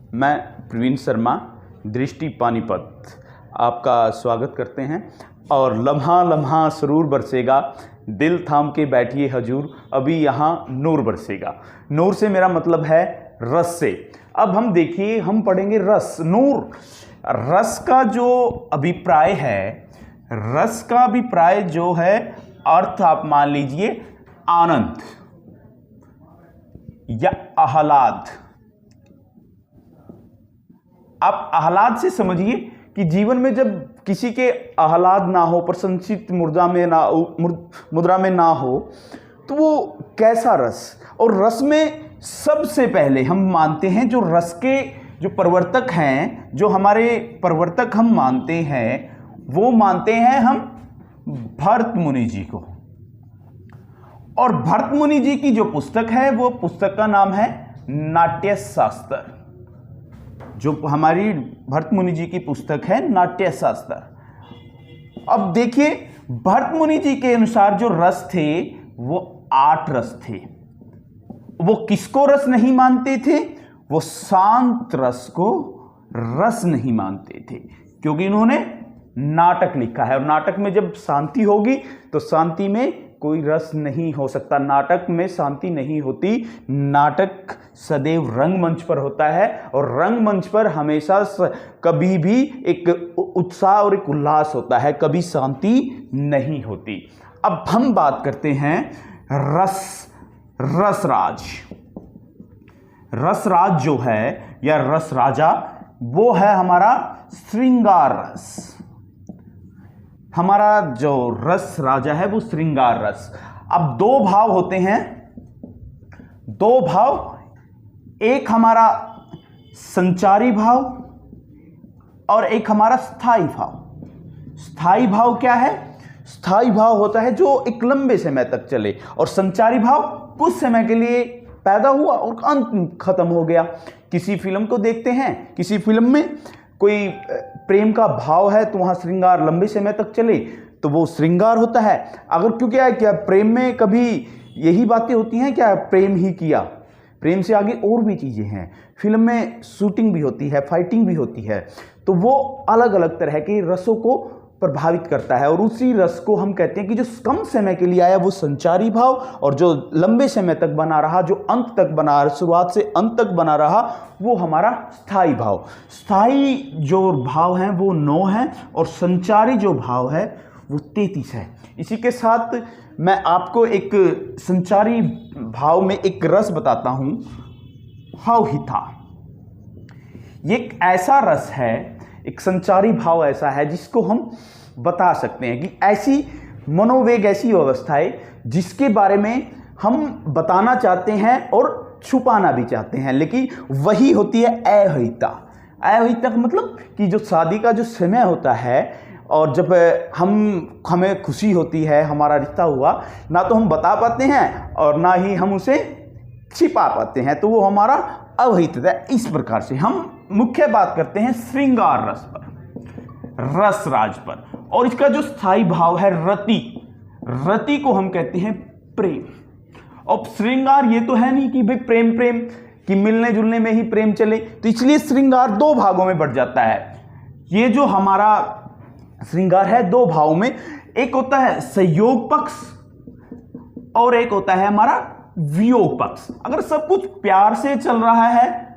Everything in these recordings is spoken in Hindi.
मैं प्रवीण शर्मा दृष्टि पानीपत आपका स्वागत करते हैं। और लम्हा लम्हा सुरूर बरसेगा, दिल थाम के बैठिए हजूर, अभी यहाँ नूर बरसेगा। नूर से मेरा मतलब है रस से। अब हम देखिए, हम पढ़ेंगे रस, नूर। रस का जो अभिप्राय है, रस का अभिप्राय जो है, अर्थ आप मान लीजिए आनंद या आह्लाद। आप आह्लाद से समझिए कि जीवन में जब किसी के आह्लाद ना हो, प्रसन्नचित्त मुद्रा में ना हो, तो वो कैसा रस। और रस में सबसे पहले हम मानते हैं जो रस के जो प्रवर्तक हैं, जो हमारे प्रवर्तक हम मानते हैं, वो मानते हैं हम भरत मुनि जी को। और भरत मुनि जी की जो पुस्तक है, वो पुस्तक का नाम है नाट्य शास्त्र। जो हमारी भरत मुनि जी की पुस्तक है नाट्य शास्त्र। अब देखिए, भरत मुनि जी के अनुसार जो रस थे वो 8 रस थे। वो किसको रस नहीं मानते थे? वो शांत रस को रस नहीं मानते थे, क्योंकि इन्होंने नाटक लिखा है। और नाटक में जब शांति होगी तो शांति में कोई रस नहीं हो सकता। नाटक में शांति नहीं होती। नाटक सदैव रंगमंच पर होता है, और रंगमंच पर हमेशा कभी भी एक उत्साह और एक उल्लास होता है, कभी शांति नहीं होती। अब हम बात करते हैं रसराज। रसराज जो है या रस राजा, वो है हमारा श्रृंगार रस। हमारा जो रस राजा है वो श्रृंगार रस। अब 2 भाव होते हैं, 2 भाव। एक हमारा संचारी भाव और एक हमारा स्थाई भाव। स्थाई भाव क्या है? स्थाई भाव होता है जो एक लंबे समय तक चले, और संचारी भाव कुछ समय के लिए पैदा हुआ और अंत खत्म हो गया। किसी फिल्म को देखते हैं, किसी फिल्म में कोई प्रेम का भाव है तो वहाँ श्रृंगार लंबे समय तक चले तो वो श्रृंगार होता है। अगर क्योंकि क्या प्रेम में कभी यही बातें होती हैं क्या? प्रेम ही किया, प्रेम से आगे और भी चीज़ें हैं। फिल्म में शूटिंग भी होती है, फाइटिंग भी होती है, तो वो अलग अलग तरह के रसों को प्रभावित करता है। और उसी रस को हम कहते हैं कि जो कम समय के लिए आया वो संचारी भाव, और जो लंबे समय तक बना रहा, जो अंत तक बना, शुरुआत से अंत तक बना रहा, वो हमारा स्थाई भाव। स्थाई जो भाव हैं वो 9 हैं, और संचारी जो भाव है वो 33 है। इसी के साथ मैं आपको एक संचारी भाव में एक रस बताता हूं, हौहिता। ये एक ऐसा रस है, एक संचारी भाव ऐसा है जिसको हम बता सकते हैं कि ऐसी मनोवेग, ऐसी अवस्था है जिसके बारे में हम बताना चाहते हैं और छुपाना भी चाहते हैं, लेकिन वही होती है अहिता। अहिता का मतलब कि जो शादी का जो समय होता है, और जब हमें खुशी होती है, हमारा रिश्ता हुआ, ना तो हम बता पाते हैं और ना ही हम उसे छिपा पाते हैं, तो वो हमारा अवहित है। इस प्रकार से हम मुख्य बात करते हैं श्रृंगार रस पर, रसराज पर। और इसका जो स्थाई भाव है रति, रति को हम कहते हैं प्रेम। अब श्रृंगार ये तो है नहीं कि भाई प्रेम प्रेम कि मिलने जुलने में ही प्रेम चले, तो इसलिए श्रृंगार 2 भागों में बढ़ जाता है। ये जो हमारा श्रृंगार है 2 भावों में, एक होता है संयोग पक्ष और एक होता है हमारा वियोग पक्ष। अगर सब कुछ प्यार से चल रहा है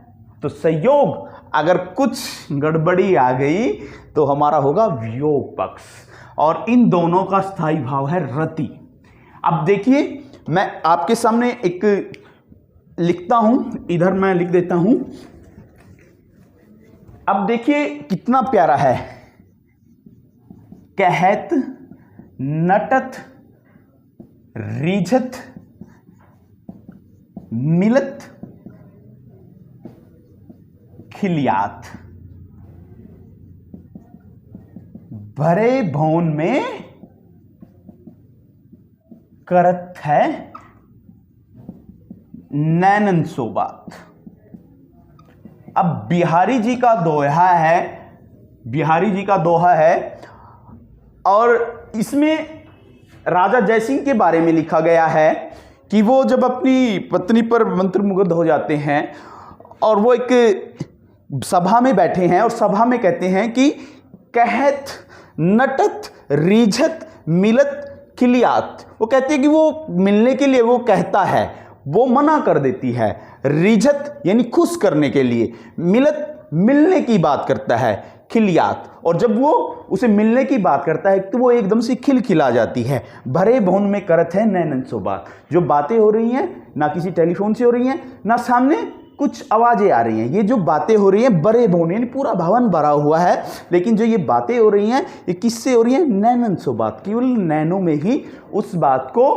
तो संयोग, अगर कुछ गड़बड़ी आ गई तो हमारा होगा वियोग पक्ष। और इन दोनों का स्थाई भाव है रति। अब देखिए, मैं आपके सामने एक लिखता हूं, इधर मैं लिख देता हूं। अब देखिए कितना प्यारा है। कहत नटत रीझत मिलत खिलियात, भरे भवन में करत है नैनन सोबात। अब बिहारी जी का दोहा है, बिहारी जी का दोहा है, और इसमें राजा जयसिंह के बारे में लिखा गया है कि वो जब अपनी पत्नी पर मंत्रमुग्ध हो जाते हैं और वो एक सभा में बैठे हैं और सभा में कहते हैं कि कहत नटत रीझत मिलत खिलियात। वो कहते हैं कि वो मिलने के लिए वो कहता है, वो मना कर देती है। रीझत यानी खुश करने के लिए, मिलत मिलने की बात करता है, खिलियात और जब वो उसे मिलने की बात करता है तो वो एकदम से खिलखिला जाती है। भरे भवन में करत है नैनन सो बात। जो बातें हो रही हैं ना किसी टेलीफोन से हो रही हैं ना सामने कुछ आवाजें आ रही हैं, ये जो बातें हो रही हैं बड़े भवन यानी पूरा भवन भरा हुआ है, लेकिन जो ये बातें हो रही हैं ये किससे हो रही हैं? नैनन सो बात, केवल नैनों में ही उस बात को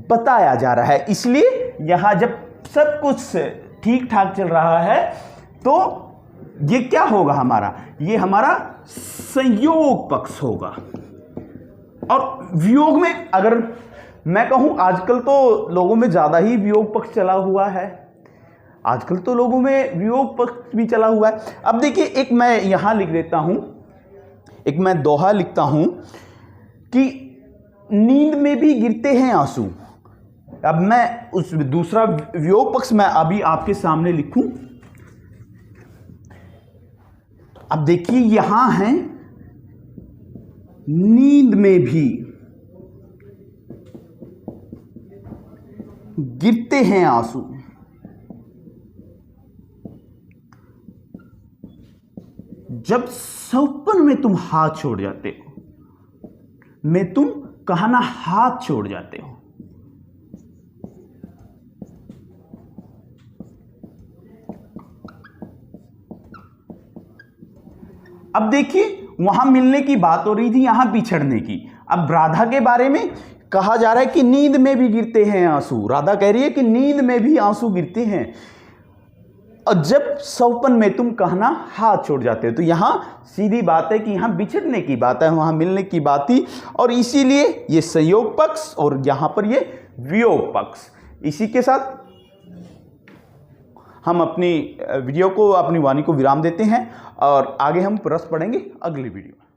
बताया जा रहा है। इसलिए यहां जब सब कुछ ठीक ठाक चल रहा है तो ये क्या होगा हमारा? ये हमारा संयोग पक्ष होगा। और वियोग में अगर मैं कहूं आजकल तो लोगों में ज्यादा ही वियोग पक्ष चला हुआ है, आजकल तो लोगों में वियोग पक्ष भी चला हुआ है। अब देखिए एक मैं यहां लिख देता हूं, एक मैं दोहा लिखता हूं कि नींद में भी गिरते हैं आंसू। अब मैं उस दूसरा वियोग पक्ष मैं अभी आपके सामने लिखूं। अब देखिए यहां है नींद में भी गिरते हैं आंसू। जब सपन में तुम हाथ छोड़ जाते हो, में तुम कहना हाथ छोड़ जाते हो। अब देखिए वहां मिलने की बात हो रही थी, यहां बिछड़ने की। अब राधा के बारे में कहा जा रहा है कि नींद में भी गिरते हैं आंसू। राधा कह रही है कि नींद में भी आंसू गिरते हैं और जब सौपन में तुम कहना हाथ छोड़ जाते हो। तो यहां सीधी बात है कि यहां बिछड़ने की बात है, वहां मिलने की बात थी और इसीलिए ये संयोग पक्ष और यहां पर ये वियोग पक्ष। इसी के साथ हम अपनी वीडियो को, अपनी वाणी को विराम देते हैं और आगे हम रस पढ़ेंगे अगली वीडियो में।